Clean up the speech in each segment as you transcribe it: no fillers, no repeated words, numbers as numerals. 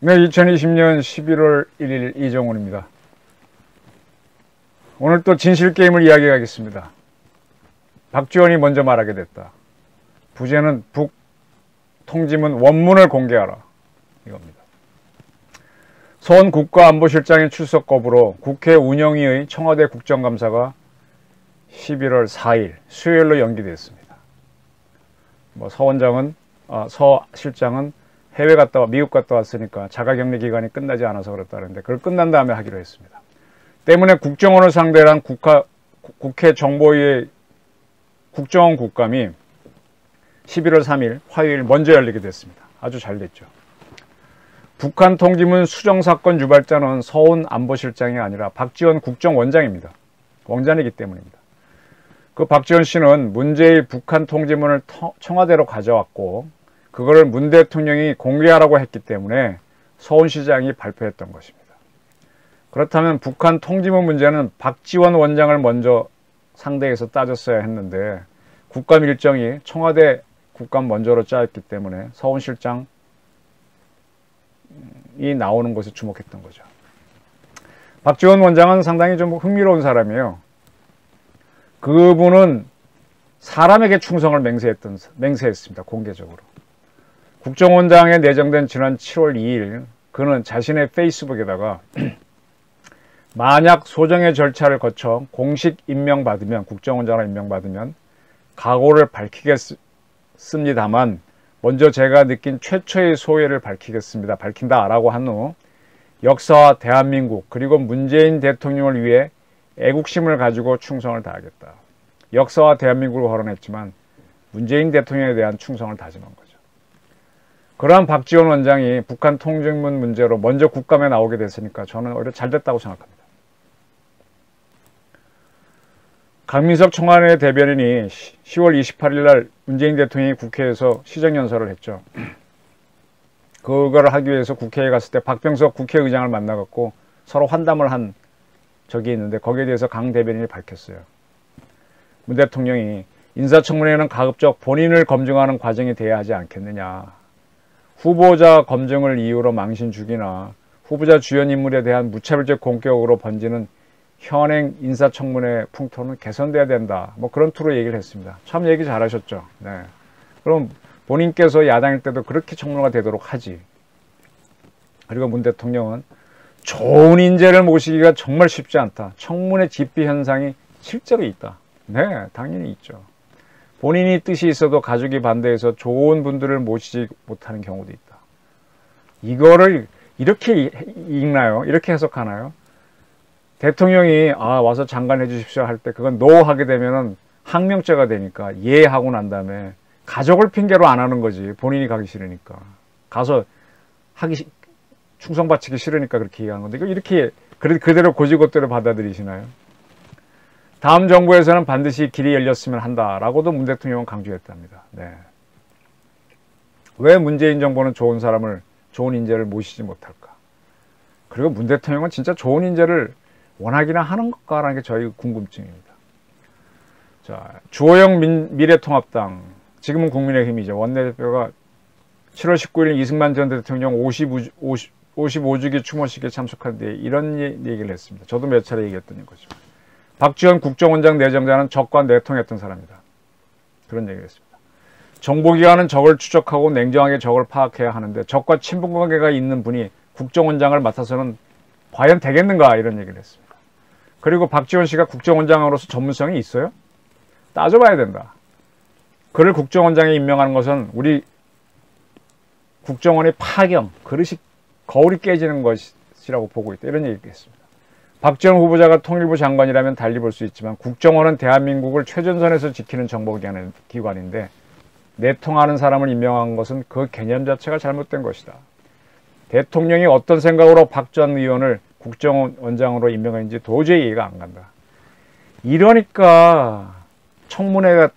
네, 2020년 11월 1일 이정훈입니다. 오늘 또 진실게임을 이야기하겠습니다. 박지원이 먼저 말하게 됐다. 부제는 북 통지문 원문을 공개하라. 이겁니다. 서원 국가안보실장의 출석 거부로 국회 운영위의 청와대 국정감사가 11월 4일 수요일로 연기됐습니다. 서 실장은 해외 미국 갔다 왔으니까 자가격리 기간이 끝나지 않아서 그렇다는데 그걸 끝난 다음에 하기로 했습니다. 때문에 국정원을 상대로 한 국회 정보위의 국정원 국감이 11월 3일 화요일 먼저 열리게 됐습니다. 아주 잘 됐죠. 북한 통지문 수정사건 유발자는 서훈 안보실장이 아니라 박지원 국정원장입니다. 원장이기 때문입니다. 그 박지원 씨는 문제의 북한 통지문을 청와대로 가져왔고 그거를 문 대통령이 공개하라고 했기 때문에 서훈 시장이 발표했던 것입니다. 그렇다면 북한 통지문 문제는 박지원 원장을 먼저 상대해서 따졌어야 했는데 국감 일정이 청와대 국감 먼저로 짜였기 때문에 서훈 실장이 나오는 것에 주목했던 거죠. 박지원 원장은 상당히 좀 흥미로운 사람이에요. 그분은 사람에게 충성을 맹세했습니다. 공개적으로. 국정원장에 내정된 지난 7월 2일 그는 자신의 페이스북에다가 만약 소정의 절차를 거쳐 공식 임명받으면 국정원장으로 임명받으면 각오를 밝히겠습니다만 먼저 제가 느낀 최초의 소회를 밝힌다 라고 한 후 역사와 대한민국 그리고 문재인 대통령을 위해 애국심을 가지고 충성을 다하겠다. 역사와 대한민국을 거론했지만 문재인 대통령에 대한 충성을 다짐한 거죠. 그러한 박지원 원장이 북한 통지문 문제로 먼저 국감에 나오게 됐으니까 저는 오히려 잘 됐다고 생각합니다. 강민석 청와대 대변인이 10월 28일 날 문재인 대통령이 국회에서 시정연설을 했죠. 그거를 하기 위해서 국회에 갔을 때 박병석 국회의장을 만나갖고 서로 환담을 한 적이 있는데 거기에 대해서 강 대변인이 밝혔어요. 문 대통령이 인사청문회는 가급적 본인을 검증하는 과정이 돼야 하지 않겠느냐. 후보자 검증을 이유로 망신 주기나 후보자 주연 인물에 대한 무차별적 공격으로 번지는 현행 인사청문회 풍토는 개선돼야 된다. 그런 투로 얘기를 했습니다. 참 얘기 잘하셨죠. 네. 그럼 본인께서 야당일 때도 그렇게 청문회가 되도록 하지. 그리고 문 대통령은 좋은 인재를 모시기가 정말 쉽지 않다. 청문회 집비 현상이 실제로 있다. 네, 당연히 있죠. 본인이 뜻이 있어도 가족이 반대해서 좋은 분들을 모시지 못하는 경우도 있다. 이거를 이렇게 읽나요? 이렇게 해석하나요? 대통령이 와서 장관 해주십시오 할 때 그건 노 하게 되면은 항명죄가 되니까 예 하고 난 다음에 가족을 핑계로 안 하는 거지. 본인이 가기 싫으니까. 가서 충성 바치기 싫으니까 그렇게 얘기하는 건데 이거 이렇게 그대로 고지고대로 받아들이시나요? 다음 정부에서는 반드시 길이 열렸으면 한다라고도 문 대통령은 강조했답니다. 네. 왜 문재인 정부는 좋은 인재를 모시지 못할까? 그리고 문 대통령은 진짜 좋은 인재를 원하기나 하는 것까라는 게 저희 궁금증입니다. 자, 주호영 미래통합당, 지금은 국민의힘이죠. 원내대표가 7월 19일 이승만 전 대통령 55주기 추모식에 참석한 뒤에 이런 얘기를 했습니다. 저도 몇 차례 얘기했던 거죠. 박지원 국정원장 내정자는 적과 내통했던 사람이다. 그런 얘기를 했습니다. 정보기관은 적을 추적하고 냉정하게 적을 파악해야 하는데 적과 친분관계가 있는 분이 국정원장을 맡아서는 과연 되겠는가 이런 얘기를 했습니다. 그리고 박지원 씨가 국정원장으로서 전문성이 있어요? 따져봐야 된다. 그를 국정원장에 임명하는 것은 우리 국정원의 파경, 거울이 깨지는 것이라고 보고 있다. 이런 얘기를 했습니다. 박지원 후보자가 통일부 장관이라면 달리 볼 수 있지만 국정원은 대한민국을 최전선에서 지키는 정보기관인데 내통하는 사람을 임명한 것은 그 개념 자체가 잘못된 것이다. 대통령이 어떤 생각으로 박 전 의원을 국정원장으로 임명했는지 도저히 이해가 안 간다. 이러니까 청문회가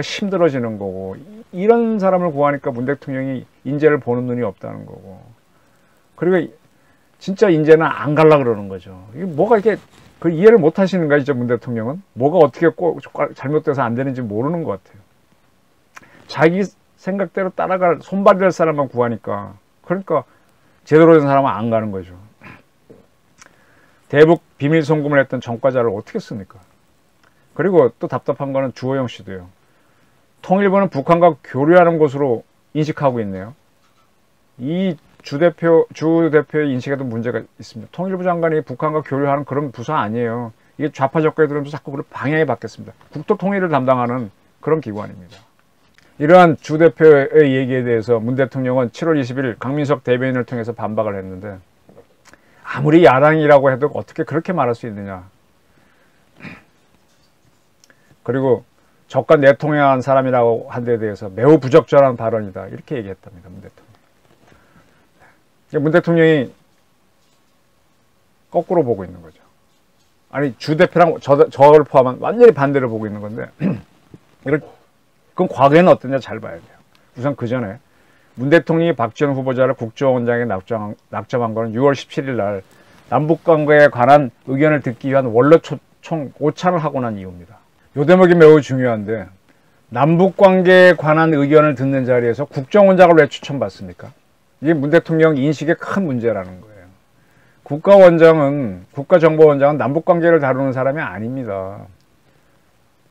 힘들어지는 거고 이런 사람을 구하니까 문 대통령이 인재를 보는 눈이 없다는 거고 그리고 진짜 이제는 안 갈라 그러는 거죠. 이게 뭐가 이렇게 그 이해를 못 하시는가, 진짜 문 대통령은? 뭐가 어떻게 꼭 잘못돼서 안 되는지 모르는 것 같아요. 자기 생각대로 따라갈 손발이 될 사람만 구하니까, 그러니까 제대로 된 사람은 안 가는 거죠. 대북 비밀 송금을 했던 전과자를 어떻게 씁니까? 그리고 또 답답한 거는 주호영 씨도요. 통일부는 북한과 교류하는 곳으로 인식하고 있네요. 이 주 대표의 인식에도 문제가 있습니다. 통일부 장관이 북한과 교류하는 그런 부서 아니에요. 이게 좌파 정권에 들어오면서 자꾸 그런 방향이 바뀌었습니다. 국토 통일을 담당하는 그런 기관입니다. 이러한 주 대표의 얘기에 대해서 문 대통령은 7월 20일 강민석 대변인을 통해서 반박을 했는데, 아무리 야당이라고 해도 어떻게 그렇게 말할 수 있느냐. 그리고 적과 내통행한 사람이라고 한 데 대해서 매우 부적절한 발언이다, 이렇게 얘기했답니다, 문 대통령. 문 대통령이 거꾸로 보고 있는 거죠. 아니, 주 대표랑 저를 포함한 완전히 반대로 보고 있는 건데, 그건 과거에는 어땠냐 잘 봐야 돼요. 우선 그 전에 문 대통령이 박지원 후보자를 국정원장에 낙점한 거는 6월 17일 날 남북관계에 관한 의견을 듣기 위한 원로총 오찬을 하고 난 이유입니다. 이 대목이 매우 중요한데, 남북관계에 관한 의견을 듣는 자리에서 국정원장을 왜 추천받습니까? 이게 문 대통령 인식의 큰 문제라는 거예요. 국가정보원장은 남북관계를 다루는 사람이 아닙니다.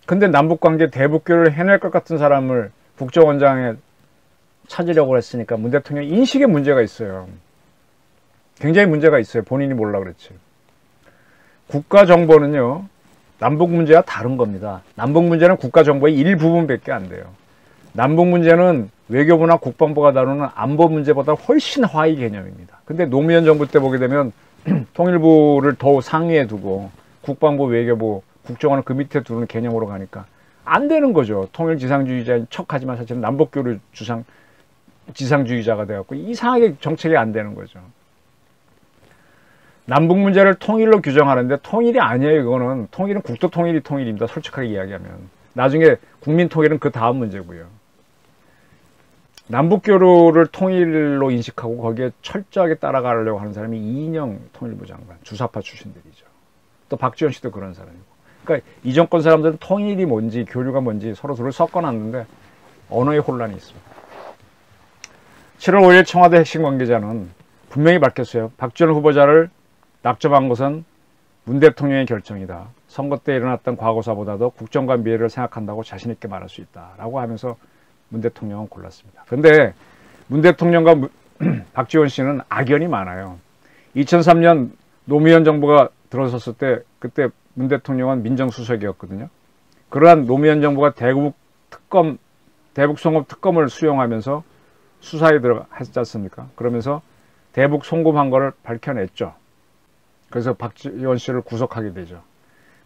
근데 남북관계 대북교를 해낼 것 같은 사람을 국정원장에 찾으려고 했으니까 문 대통령 인식에 문제가 있어요. 굉장히 문제가 있어요. 본인이 몰라 그랬지. 국가정보는요, 남북 문제와 다른 겁니다. 남북 문제는 국가정보의 일부분밖에 안 돼요. 남북 문제는 외교부나 국방부가 다루는 안보 문제보다 훨씬 하위 개념입니다. 근데 노무현 정부 때 보게 되면 통일부를 더 상위에 두고 국방부, 외교부, 국정원을 그 밑에 두는 개념으로 가니까 안 되는 거죠. 통일지상주의자인 척하지만 사실은 남북교류 지상주의자가 되었고 이상하게 정책이 안 되는 거죠. 남북 문제를 통일로 규정하는데 통일이 아니에요. 이거는 통일은 국토 통일이 통일입니다. 솔직하게 이야기하면. 나중에 국민 통일은 그 다음 문제고요. 남북교류를 통일로 인식하고 거기에 철저하게 따라가려고 하는 사람이 이인영 통일부 장관, 주사파 출신들이죠. 또 박지원 씨도 그런 사람이고. 그러니까 이 정권 사람들은 통일이 뭔지 교류가 뭔지 서로 둘을 섞어놨는데 언어의 혼란이 있습니다. 7월 5일 청와대 핵심 관계자는 분명히 밝혔어요. 박지원 후보자를 낙점한 것은 문 대통령의 결정이다. 선거 때 일어났던 과거사보다도 국정과 미래를 생각한다고 자신 있게 말할 수 있다라고 하면서 문 대통령은 골랐습니다. 그런데 문 대통령과 박지원 씨는 악연이 많아요. 2003년 노무현 정부가 들어섰을 때 그때 문 대통령은 민정수석이었거든요. 그러한 노무현 정부가 대북 송금 특검을 수용하면서 수사에 들어갔지 않습니까? 그러면서 대북 송금한 거를 밝혀냈죠. 그래서 박지원 씨를 구속하게 되죠.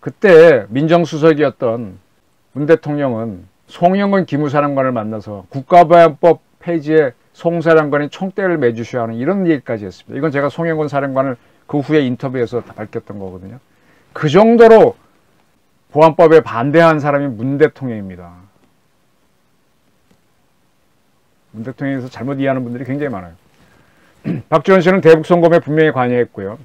그때 민정수석이었던 문 대통령은 송영근 기무사령관을 만나서 국가보안법 폐지에 송 사령관이 총대를 매주셔야 하는 이런 얘기까지 했습니다. 이건 제가 송영근 사령관을 그 후에 인터뷰에서 다 밝혔던 거거든요. 그 정도로 보안법에 반대한 사람이 문 대통령입니다. 문 대통령에 대해서 잘못 이해하는 분들이 굉장히 많아요. 박지원 씨는 대북 송금에 분명히 관여했고요.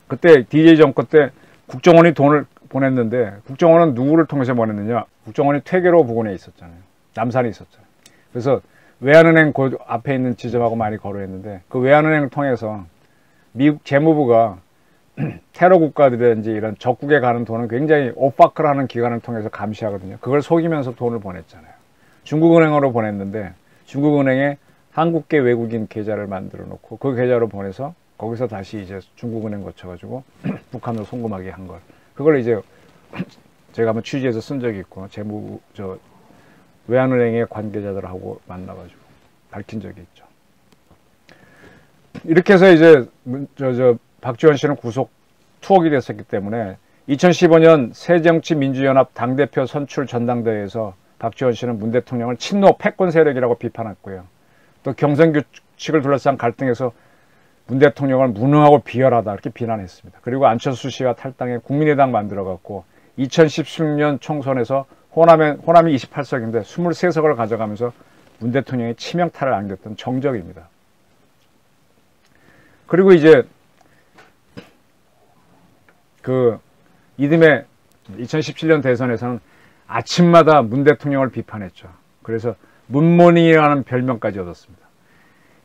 그때 DJ 정권 때 국정원이 돈을 보냈는데 국정원은 누구를 통해서 보냈느냐? 국정원이 퇴계로 부근에 있었잖아요. 남산에 있었잖아요. 그래서 외환은행 그 앞에 있는 지점하고 많이 거래했는데 그 외환은행을 통해서 미국 재무부가 테러 국가들이든지 이런 적국에 가는 돈은 굉장히 오파크라는 기관을 통해서 감시하거든요. 그걸 속이면서 돈을 보냈잖아요. 중국은행으로 보냈는데 중국은행에 한국계 외국인 계좌를 만들어 놓고 그 계좌로 보내서 거기서 다시 이제 중국은행 거쳐가지고 북한으로 송금하게 한 걸. 그걸 이제 제가 한번 취재해서 쓴 적이 있고 외환은행의 관계자들하고 만나가지고 밝힌 적이 있죠. 이렇게 해서 이제 박지원 씨는 구속 투옥이 됐었기 때문에 2015년 새정치민주연합 당대표 선출 전당대회에서 박지원 씨는 문 대통령을 친노 패권 세력이라고 비판했고요. 또 경선 규칙을 둘러싼 갈등에서 문 대통령을 무능하고 비열하다 이렇게 비난했습니다. 그리고 안철수 씨와 탈당해 국민의당 만들어갖고 2017년 총선에서 호남이 28석인데 23석을 가져가면서 문 대통령의 치명타를 안겼던 정적입니다. 그리고 이제 그 이듬해 2017년 대선에서는 아침마다 문 대통령을 비판했죠. 그래서 문모닝이라는 별명까지 얻었습니다.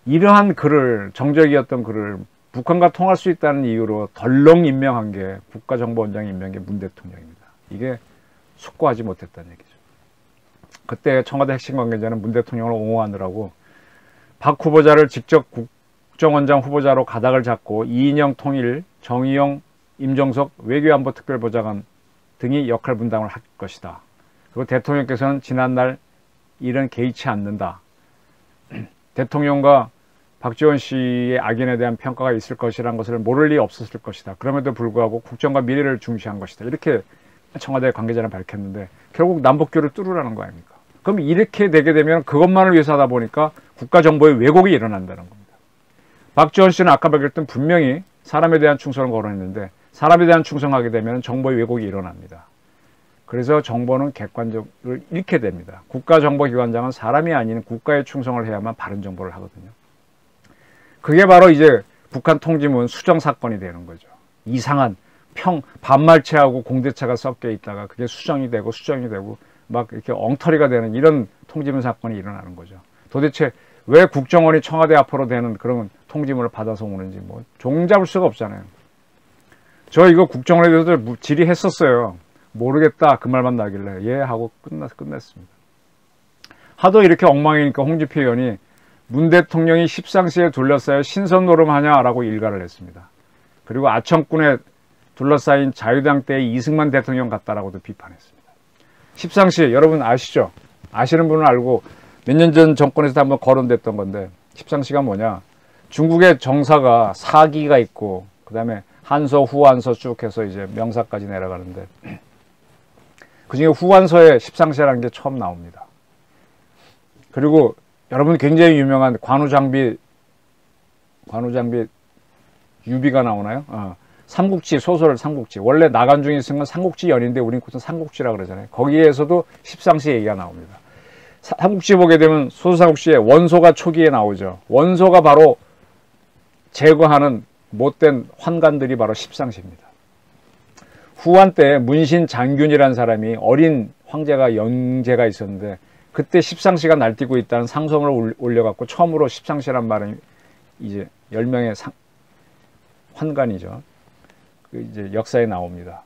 이러한 글을, 정적이었던 글을 북한과 통할 수 있다는 이유로 덜렁 임명한 게, 국가정보원장 임명한 게 문 대통령입니다. 이게 숙고하지 못했다는 얘기죠. 그때 청와대 핵심 관계자는 문 대통령을 옹호하느라고 박 후보자를 직접 국정원장 후보자로 가닥을 잡고 이인영 통일, 정의용, 임종석 외교안보 특별보좌관 등이 역할 분담을 할 것이다. 그리고 대통령께서는 지난날 일은 개의치 않는다. 대통령과 박지원 씨의 악인에 대한 평가가 있을 것이라는 것을 모를 리 없었을 것이다. 그럼에도 불구하고 국정과 미래를 중시한 것이다. 이렇게 청와대 관계자는 밝혔는데 결국 남북교를 뚫으라는 거 아닙니까? 그럼 이렇게 되게 되면 그것만을 위해서 하다 보니까 국가정보의 왜곡이 일어난다는 겁니다. 박지원 씨는 아까 밝혔던 분명히 사람에 대한 충성을 거론했는데 사람에 대한 충성하게 되면 정보의 왜곡이 일어납니다. 그래서 정보는 객관적을 잃게 됩니다. 국가정보기관장은 사람이 아닌 국가에 충성을 해야만 바른 정보를 하거든요. 그게 바로 이제 북한 통지문 수정 사건이 되는 거죠. 이상한 반말체하고 공대체가 섞여 있다가 그게 수정이 되고 막 이렇게 엉터리가 되는 이런 통지문 사건이 일어나는 거죠. 도대체 왜 국정원이 청와대 앞으로 되는 그런 통지문을 받아서 오는지 뭐 종잡을 수가 없잖아요. 저 이거 국정원에 대해서 질의했었어요. 모르겠다 그 말만 나길래 예 하고 끝냈습니다. 하도 이렇게 엉망이니까 홍준표 의원이 문 대통령이 십상시에 둘러싸여 신선 노름하냐라고 일갈을 했습니다. 그리고 아청꾼에 둘러싸인 자유당 때의 이승만 대통령 같다라고도 비판했습니다. 십상시 여러분 아시죠? 아시는 분은 알고 몇 년 전 정권에서도 한번 거론됐던 건데 십상시가 뭐냐? 중국의 정사가 사기가 있고 그 다음에 한서, 후한서 쭉 해서 이제 명사까지 내려가는데 그중에 후한서에 십상시라는 게 처음 나옵니다. 그리고 여러분 굉장히 유명한 관우장비 유비가 나오나요? 삼국지 소설 삼국지 원래 나간중이 쓴 건 삼국지 연인데 우린 곧은 삼국지라 그러잖아요. 거기에서도 십상시 얘기가 나옵니다. 삼국지 보게 되면 소설 삼국지에 원소가 초기에 나오죠. 원소가 바로 제거하는 못된 환관들이 바로 십상시입니다. 후한 때 문신 장균이라는 사람이 어린 황제가 영제가 있었는데 그때 십상시가 날뛰고 있다는 상성을 올려갖고 처음으로 십상시란 말은 이제 10명의 환관이죠. 그 이제 역사에 나옵니다.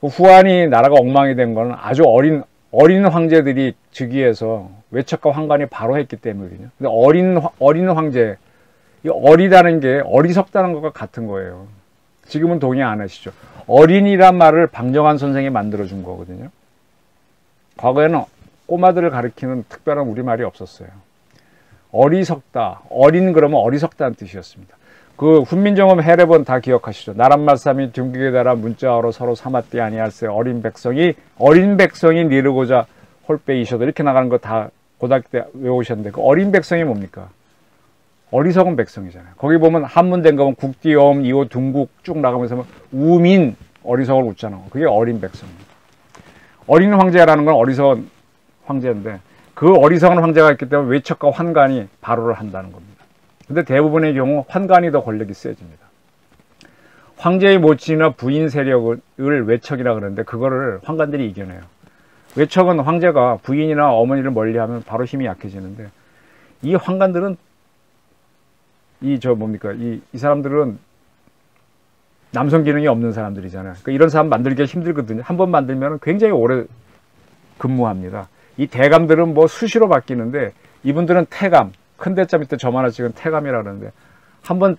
후한이 나라가 엉망이 된 거는 아주 어린 황제들이 즉위해서 외척과 환관이 바로 했기 때문이거든요. 근데 어린 황제, 이 어리다는 게 어리석다는 것과 같은 거예요. 지금은 동의 안 하시죠? 어린이란 말을 방정환 선생이 만들어준 거거든요. 과거에는 꼬마들을 가리키는 특별한 우리말이 없었어요. 어리석다, 어린 그러면 어리석다는 뜻이었습니다. 그 훈민정음 해례본 다 기억하시죠? 나란말싸미 둥기게 달아 문자어로 서로 삼았디 아니할세 어린 백성이 니르고자 홀빼이셔도 이렇게 나가는 거 다 고등학교 때 외우셨는데 그 어린 백성이 뭡니까? 어리석은 백성이잖아요. 거기 보면 한문된 거면 국디엄 이호 둥국 쭉 나가면서 우민 어리석을 웃잖아. 그게 어린 백성입니다. 어린 황제라는 건 어리석은 황제인데 그 어리석은 황제가 있기 때문에 외척과 환관이 발호를 한다는 겁니다. 근데 대부분의 경우 환관이 더 권력이 세집니다. 황제의 모친이나 부인 세력을 외척이라 그러는데 그거를 환관들이 이겨내요. 외척은 황제가 부인이나 어머니를 멀리하면 바로 힘이 약해지는데 이 환관들은 이 사람들은 남성 기능이 없는 사람들이잖아요. 그러니까 이런 사람 만들기가 힘들거든요. 한번 만들면 굉장히 오래 근무합니다. 이 대감들은 뭐 수시로 바뀌는데 이분들은 태감, 큰 대자 밑에 점 하나 찍은 태감이라 그러는데 한번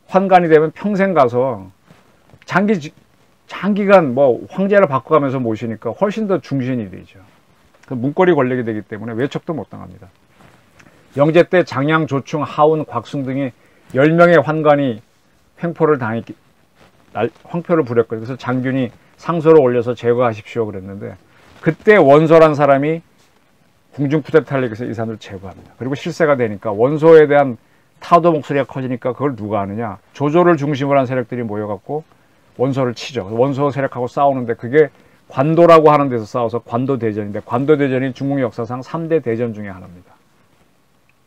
환관이 되면 평생 가서 장기간 뭐 황제를 바꿔가면서 모시니까 훨씬 더 중신이 되죠. 문고리 권력이 되기 때문에 외척도 못 당합니다. 영제 때 장양, 조충, 하운, 곽숭 등이 10명의 환관이 황표를 부렸거든요. 그래서 장균이 상소를 올려서 제거하십시오 그랬는데 그때 원소란 사람이 궁중푸대타를 일으켜서 이 사람들을 제거합니다. 그리고 실세가 되니까 원소에 대한 타도 목소리가 커지니까 그걸 누가 하느냐? 조조를 중심으로 한 세력들이 모여갖고 원소를 치죠. 원소 세력하고 싸우는데 그게 관도라고 하는 데서 싸워서 관도대전인데 관도대전이 중국 역사상 3대 대전 중에 하나입니다.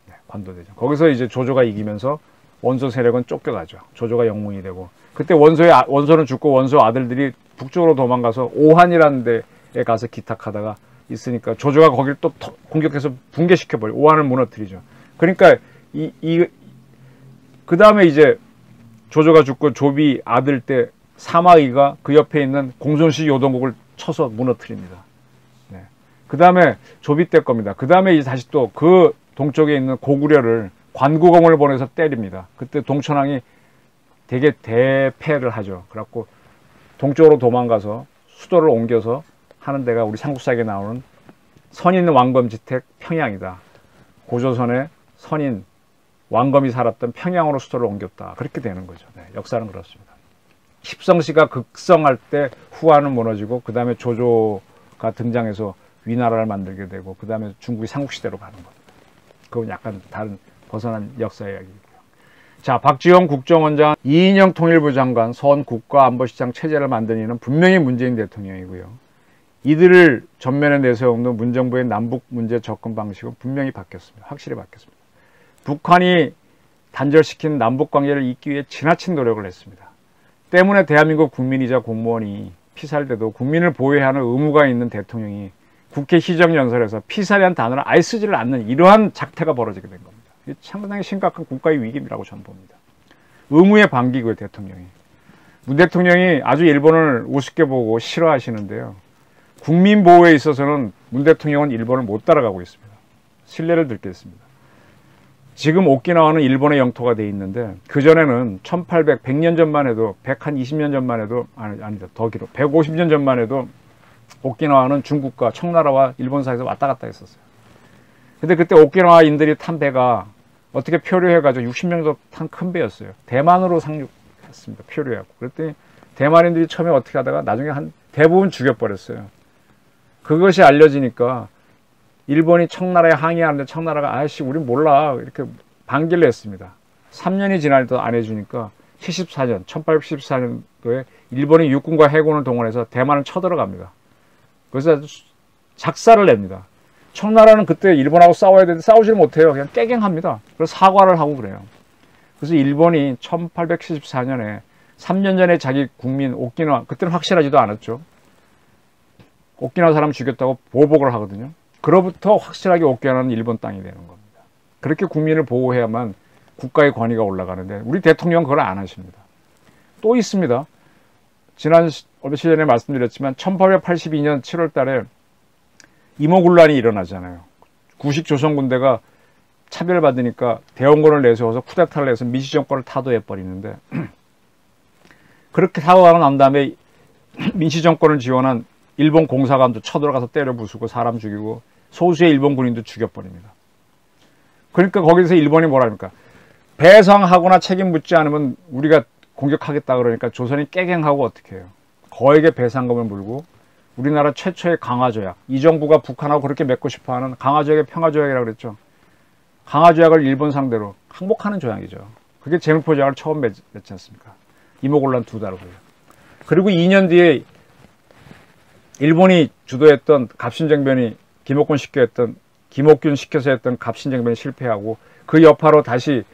네, 관도대전. 거기서 이제 조조가 이기면서 원소 세력은 쫓겨가죠. 조조가 영웅이 되고, 그때 원소는 죽고 원소 아들들이 북쪽으로 도망가서 오한이라는 데에 가서 기탁하다가 있으니까 조조가 거기를 또 공격해서 붕괴시켜버려. 오한을 무너뜨리죠. 그러니까 그 다음에 이제 조조가 죽고 조비 아들 때 사마의가 그 옆에 있는 공손시 요동국을 쳐서 무너뜨립니다. 네. 그 다음에 조비 때 겁니다. 그 다음에 이제 다시 또 그 동쪽에 있는 고구려를 관구공을 보내서 때립니다. 그때 동천왕이 되게 대패를 하죠. 그래갖고 동쪽으로 도망가서 수도를 옮겨서 하는 데가 우리 삼국사에 나오는 선인 왕검지택 평양이다. 고조선의 선인 왕검이 살았던 평양으로 수도를 옮겼다. 그렇게 되는 거죠. 네, 역사는 그렇습니다. 십성시가 극성할 때 후한은 무너지고 그 다음에 조조가 등장해서 위나라를 만들게 되고 그 다음에 중국이 삼국시대로 가는 겁니다. 그건 약간 다른 벗어난 역사 이야기고요. 자, 박지원 국정원장, 이인영 통일부 장관, 선 국가안보실장 체제를 만든 이는 분명히 문재인 대통령이고요. 이들을 전면에 내세우는 문정부의 남북 문제 접근 방식은 분명히 바뀌었습니다. 확실히 바뀌었습니다. 북한이 단절시킨 남북 관계를 잇기 위해 지나친 노력을 했습니다. 때문에 대한민국 국민이자 공무원이 피살돼도 국민을 보호해야 하는 의무가 있는 대통령이 국회 시정연설에서 피살이란 단어를 아예 쓰지를 않는 이러한 작태가 벌어지게 된 겁니다. 이게 상당히 심각한 국가의 위기라고 저는 봅니다. 의무의 반기고요, 대통령이. 문 대통령이 아주 일본을 우습게 보고 싫어하시는데요. 국민 보호에 있어서는 문 대통령은 일본을 못 따라가고 있습니다. 신뢰를 듣겠습니다. 지금 오키나와는 일본의 영토가 돼 있는데 그전에는 100년 전만 해도 120년 전만 해도 아니다 더 길어 150년 전만 해도 오키나와는 중국과 청나라와 일본 사이에서 왔다 갔다 했었어요. 근데 그때 오키나와인들이 탄 배가 어떻게 표류해가지고 60명 정도 탄 큰 배였어요. 대만으로 상륙했습니다. 표류해갖고. 그랬더니 대만인들이 처음에 어떻게 하다가 나중에 대부분 죽여버렸어요. 그것이 알려지니까 일본이 청나라에 항의하는데 청나라가 아이씨 우린 몰라 이렇게 반기를 했습니다. 3년이 지나도 안 해주니까 1874년도에 일본이 육군과 해군을 동원해서 대만을 쳐들어갑니다. 그래서 작사를 냅니다. 청나라는 그때 일본하고 싸워야 되는데 싸우질 못해요. 그냥 깨갱합니다. 그래서 사과를 하고 그래요. 그래서 일본이 1874년에 3년 전에 자기 국민 오키나와, 그때는 확실하지도 않았죠. 오키나와 사람 죽였다고 보복을 하거든요. 그로부터 확실하게 오키나와는 일본 땅이 되는 겁니다. 그렇게 국민을 보호해야만 국가의 권위가 올라가는데 우리 대통령은 그걸 안 하십니다. 또 있습니다. 지난 며칠 전에 말씀드렸지만 1882년 7월 달에 임오군란이 일어나잖아요. 구식 조선군대가 차별받으니까 대원군을 내세워서 쿠데타를 해서 민시정권을 타도해버리는데 그렇게 타도하고 난 다음에 민시정권을 지원한 일본 공사관도 쳐들어가서 때려 부수고 사람 죽이고 소수의 일본 군인도 죽여버립니다. 그러니까 거기서 일본이 뭐랍니까? 배상하거나 책임 묻지 않으면 우리가 공격하겠다 그러니까 조선이 깨갱하고 어떻게 해요? 거액의 배상금을 물고 우리나라 최초의 강화조약, 이 정부가 북한하고 그렇게 맺고 싶어하는 강화조약의 평화조약이라고 그랬죠. 강화조약을 일본 상대로 항복하는 조약이죠. 그게 제물포조약을 처음 맺지 않습니까? 임오군란 2달 후에. 그리고 2년 뒤에 일본이 주도했던 갑신정변이 김옥균 시켜서 했던 갑신정변이 실패하고 그 여파로 다시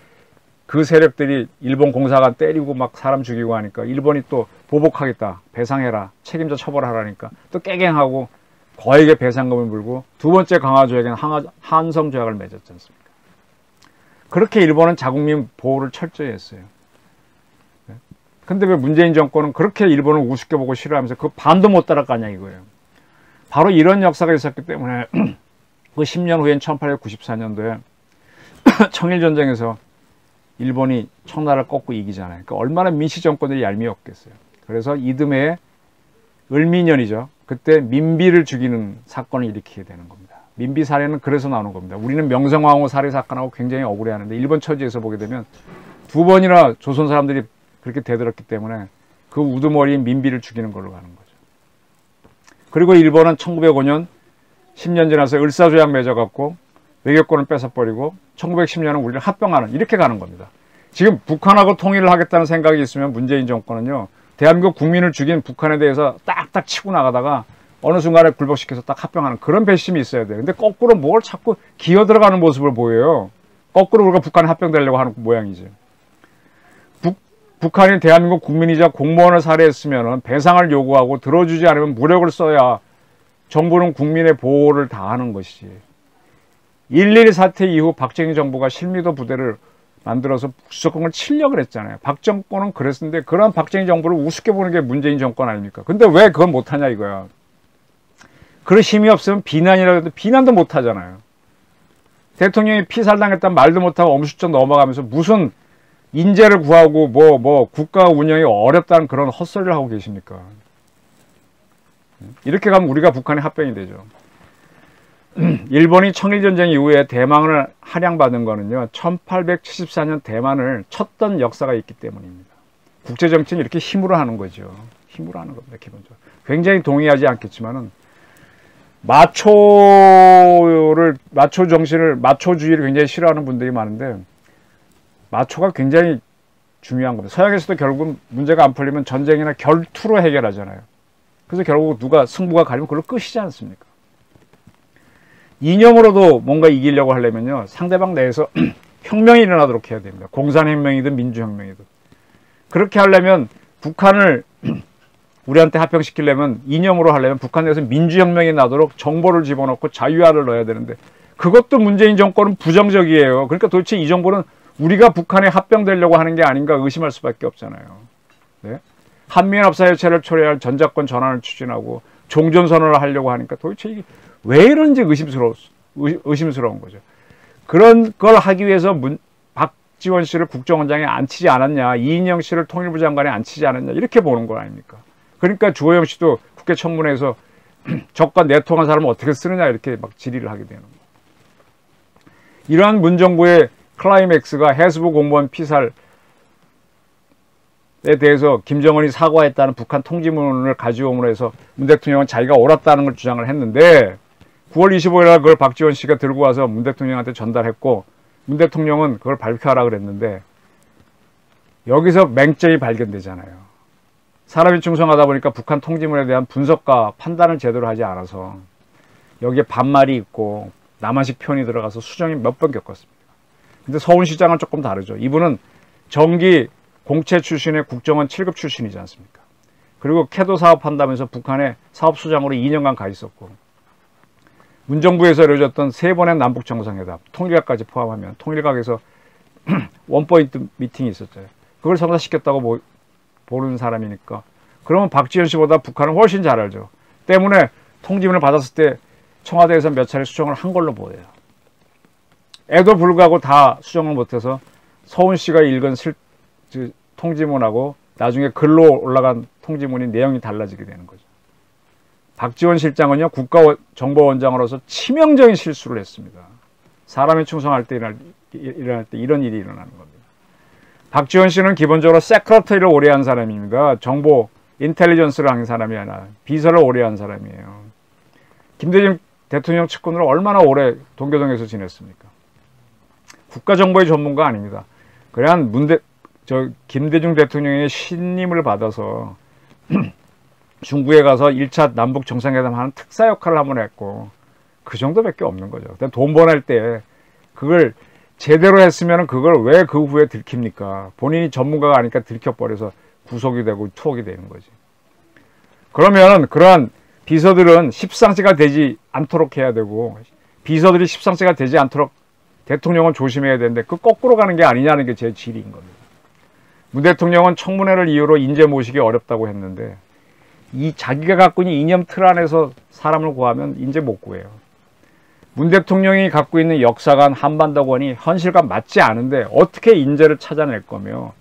그 세력들이 일본 공사관 때리고 막 사람 죽이고 하니까 일본이 또 보복하겠다. 배상해라. 책임자 처벌하라니까 또 깨갱하고 거액의 배상금을 물고 두 번째 강화조약에는 한성조약을 맺었지 않습니까? 그렇게 일본은 자국민 보호를 철저히 했어요. 근데 왜 문재인 정권은 그렇게 일본을 우습게 보고 싫어하면서 그 반도 못 따라가냐 이거예요. 바로 이런 역사가 있었기 때문에 그 10년 후인 1894년도에 청일전쟁에서 일본이 청나라를 꺾고 이기잖아요. 그러니까 얼마나 민시정권들이 얄미웠겠어요. 그래서 이듬해 을미년이죠. 그때 민비를 죽이는 사건을 일으키게 되는 겁니다. 민비 사례는 그래서 나오는 겁니다. 우리는 명성황후 살해 사건하고 굉장히 억울해하는데 일본 처지에서 보게 되면 두 번이나 조선 사람들이 그렇게 대들었기 때문에 그 우두머리인 민비를 죽이는 걸로 가는 거죠. 그리고 일본은 1905년 10년 지나서 을사조약 맺어갖고 외교권을 뺏어버리고 1910년은 우리를 합병하는 이렇게 가는 겁니다. 지금 북한하고 통일을 하겠다는 생각이 있으면 문재인 정권은요. 대한민국 국민을 죽인 북한에 대해서 딱딱 치고 나가다가 어느 순간에 굴복시켜서 딱 합병하는 그런 배심이 있어야 돼요. 근데 거꾸로 뭘 자꾸 기어 들어가는 모습을 보여요. 거꾸로 우리가 북한에 합병되려고 하는 모양이죠. 북한이 대한민국 국민이자 공무원을 살해했으면 배상을 요구하고 들어주지 않으면 무력을 써야 정부는 국민의 보호를 다하는 것이지. 1.12 사태 이후 박정희 정부가 실미도 부대를 만들어서 수도권을 치려고 했잖아요. 박 정권은 그랬는데 그런 박정희 정부를 우습게 보는 게 문재인 정권 아닙니까? 근데 왜 그건 못하냐 이거야. 그런 힘이 없으면 비난이라도 해도 비난도 못하잖아요. 대통령이 피살당했다는 말도 못하고 엄수쩍 넘어가면서 무슨 인재를 구하고 뭐 국가 운영이 어렵다는 그런 헛소리를 하고 계십니까? 이렇게 가면 우리가 북한의 합병이 되죠. 일본이 청일전쟁 이후에 대만을 할양받은 거는요, 1874년 대만을 쳤던 역사가 있기 때문입니다. 국제정치는 이렇게 힘으로 하는 거죠. 힘으로 하는 겁니다, 기본적으로. 굉장히 동의하지 않겠지만은, 마초주의를 굉장히 싫어하는 분들이 많은데, 마초가 굉장히 중요한 겁니다. 서양에서도 결국은 문제가 안 풀리면 전쟁이나 결투로 해결하잖아요. 그래서 결국 누가 승부가 가리면 그걸로 끝이지 않습니까? 이념으로도 뭔가 이기려고 하려면요, 상대방 내에서 혁명이 일어나도록 해야 됩니다. 공산혁명이든 민주혁명이든. 그렇게 하려면 북한을 우리한테 합병시키려면, 이념으로 하려면 북한 내에서 민주혁명이 나도록 정보를 집어넣고 자유화를 넣어야 되는데, 그것도 문재인 정권은 부정적이에요. 그러니까 도대체 이 정부는 우리가 북한에 합병되려고 하는 게 아닌가 의심할 수밖에 없잖아요. 네? 한미연합사회체를 초래할 전작권 전환을 추진하고 종전선언을 하려고 하니까 도대체 이게 왜 이런지 의심스러운 거죠. 그런 걸 하기 위해서 박지원 씨를 국정원장에 앉히지 않았냐, 이인영 씨를 통일부 장관에 앉히지 않았냐, 이렇게 보는 거 아닙니까? 그러니까 주호영 씨도 국회 청문회에서 적과 내통한 사람을 어떻게 쓰느냐 이렇게 막 질의를 하게 되는 거예요. 이러한 문정부의 클라이맥스가 해수부 공무원 피살에 대해서 김정은이 사과했다는 북한 통지문을 가져옴으로 해서 문 대통령은 자기가 옳았다는 걸 주장을 했는데, 9월 25일 날 그걸 박지원 씨가 들고 와서 문 대통령한테 전달했고, 문 대통령은 그걸 발표하라 그랬는데, 여기서 맹점이 발견되잖아요. 사람이 충성하다 보니까 북한 통지문에 대한 분석과 판단을 제대로 하지 않아서 여기에 반말이 있고 남한식 표현이 들어가서 수정이 몇 번 겪었습니다. 근데 서울시장은 조금 다르죠. 이분은 정기 공채 출신의 국정원 7급 출신이지 않습니까? 그리고 캐도 사업한다면서 북한에 사업수장으로 2년간 가 있었고, 문정부에서 이루어졌던 3번의 남북정상회담, 통일각까지 포함하면 통일각에서 원포인트 미팅이 있었죠. 그걸 성사시켰다고 보는 사람이니까, 그러면 박지원 씨보다 북한은 훨씬 잘 알죠. 때문에 통지문을 받았을 때 청와대에서 몇 차례 수정을 한 걸로 보여요. 에도 불구하고 다 수정을 못해서 서훈 씨가 읽은 통지문하고 나중에 글로 올라간 통지문이 내용이 달라지게 되는 거죠. 박지원 실장은요, 국가정보원장으로서 치명적인 실수를 했습니다. 사람이 충성할 때 일어날 때 이런 일이 일어나는 겁니다. 박지원 씨는 기본적으로 세크러터리를 오래 한 사람입니다. 정보, 인텔리전스를 한 사람이 아니라 비서를 오래 한 사람이에요. 김대중 대통령 측근으로 얼마나 오래 동교동에서 지냈습니까? 국가정보의 전문가 아닙니다. 그래야 김대중 대통령의 신임을 받아서 중국에 가서 1차 남북 정상회담 하는 특사 역할을 한번 했고, 그 정도밖에 없는 거죠. 돈 보낼 때 그걸 제대로 했으면 그걸 왜 그 후에 들킵니까? 본인이 전문가가 아니까 들켜버려서 구속이 되고 투옥이 되는 거지. 그러면 그러한 비서들은 십상시가 되지 않도록 해야 되고, 비서들이 십상시가 되지 않도록 대통령은 조심해야 되는데, 그 거꾸로 가는 게 아니냐는 게 제 질의인 겁니다. 문 대통령은 청문회를 이유로 인재 모시기 어렵다고 했는데, 자기가 갖고 있는 이념 틀 안에서 사람을 구하면 인재 못 구해요. 문 대통령이 갖고 있는 역사관, 한반도관이 현실과 맞지 않은데 어떻게 인재를 찾아낼 거며,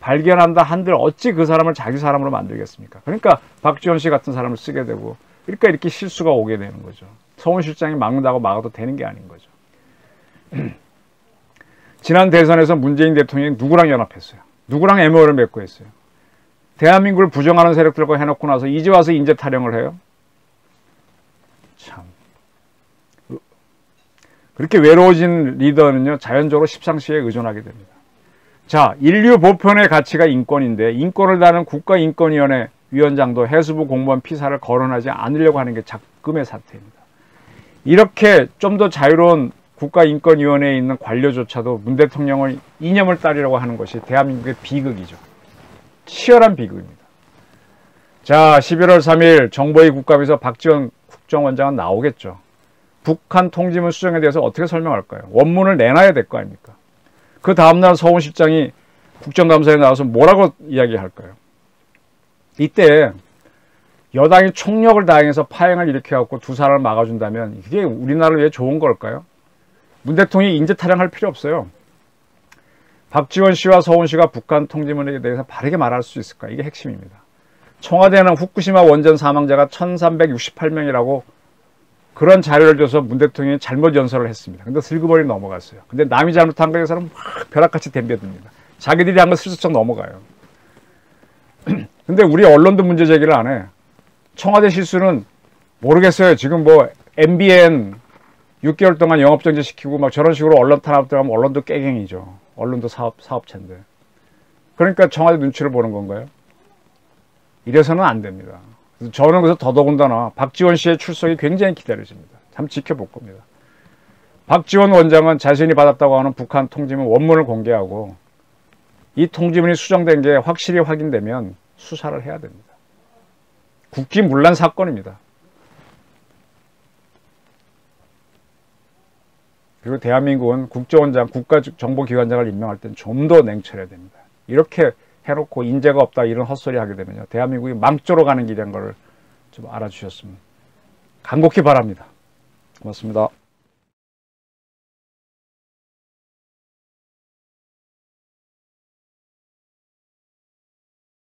발견한다 한들 어찌 그 사람을 자기 사람으로 만들겠습니까? 그러니까 박지원 씨 같은 사람을 쓰게 되고, 그러니까 이렇게 실수가 오게 되는 거죠. 서훈 실장이 막는다고 막아도 되는 게 아닌 거죠. 지난 대선에서 문재인 대통령이 누구랑 연합했어요? 누구랑 MOU를 맺고 했어요? 대한민국을 부정하는 세력들과 해놓고 나서 이제 와서 인재 타령을 해요? 참. 그렇게 외로워진 리더는요, 자연적으로 십상시에 의존하게 됩니다. 자, 인류 보편의 가치가 인권인데, 인권을 다루는 국가인권위원회 위원장도 해수부 공무원 피살을 거론하지 않으려고 하는 게 작금의 사태입니다. 이렇게 좀 더 자유로운 국가인권위원회에 있는 관료조차도 문 대통령의 이념을 따르려고 하는 것이 대한민국의 비극이죠. 치열한 비극입니다. 자, 11월 3일 정보위 국감에서 박지원 국정원장은 나오겠죠. 북한 통지문 수정에 대해서 어떻게 설명할까요? 원문을 내놔야 될 거 아닙니까? 그 다음날 서훈실장이 국정감사에 나와서 뭐라고 이야기할까요? 이때 여당이 총력을 다해서 파행을 일으켜갖고 두 사람을 막아준다면 이게 우리나라를 위해 좋은 걸까요? 문 대통령이 인재 타령할 필요 없어요. 박지원 씨와 서훈 씨가 북한 통지문에 대해서 바르게 말할 수 있을까? 이게 핵심입니다. 청와대는 후쿠시마 원전 사망자가 1368명이라고 그런 자료를 줘서 문 대통령이 잘못 연설을 했습니다. 근데 슬그머니 넘어갔어요. 근데 남이 잘못한 거에 대해서는 막 벼락같이 덤벼듭니다. 자기들이 한 거 슬쩍 넘어가요. 근데 우리 언론도 문제 제기를 안 해. 청와대 실수는 모르겠어요. 지금 뭐 MBN 6개월 동안 영업정지 시키고 막 저런 식으로 언론 탄압 들어가면 언론도 깨갱이죠. 언론도 사업체인데. 그러니까 청와대 눈치를 보는 건가요? 이래서는 안 됩니다. 그래서 저는 그래서 더더군다나 박지원 씨의 출석이 굉장히 기다려집니다. 참 지켜볼 겁니다. 박지원 원장은 자신이 받았다고 하는 북한 통지문 원문을 공개하고 이 통지문이 수정된 게 확실히 확인되면 수사를 해야 됩니다. 국기문란 사건입니다. 그리고 대한민국은 국정원장, 국가정보기관장을 임명할 때는 좀 더 냉철해야 됩니다. 이렇게 해놓고 인재가 없다 이런 헛소리 하게 되면요, 대한민국이 망조로 가는 길인 걸 좀 알아주셨으면 간곡히 바랍니다. 고맙습니다.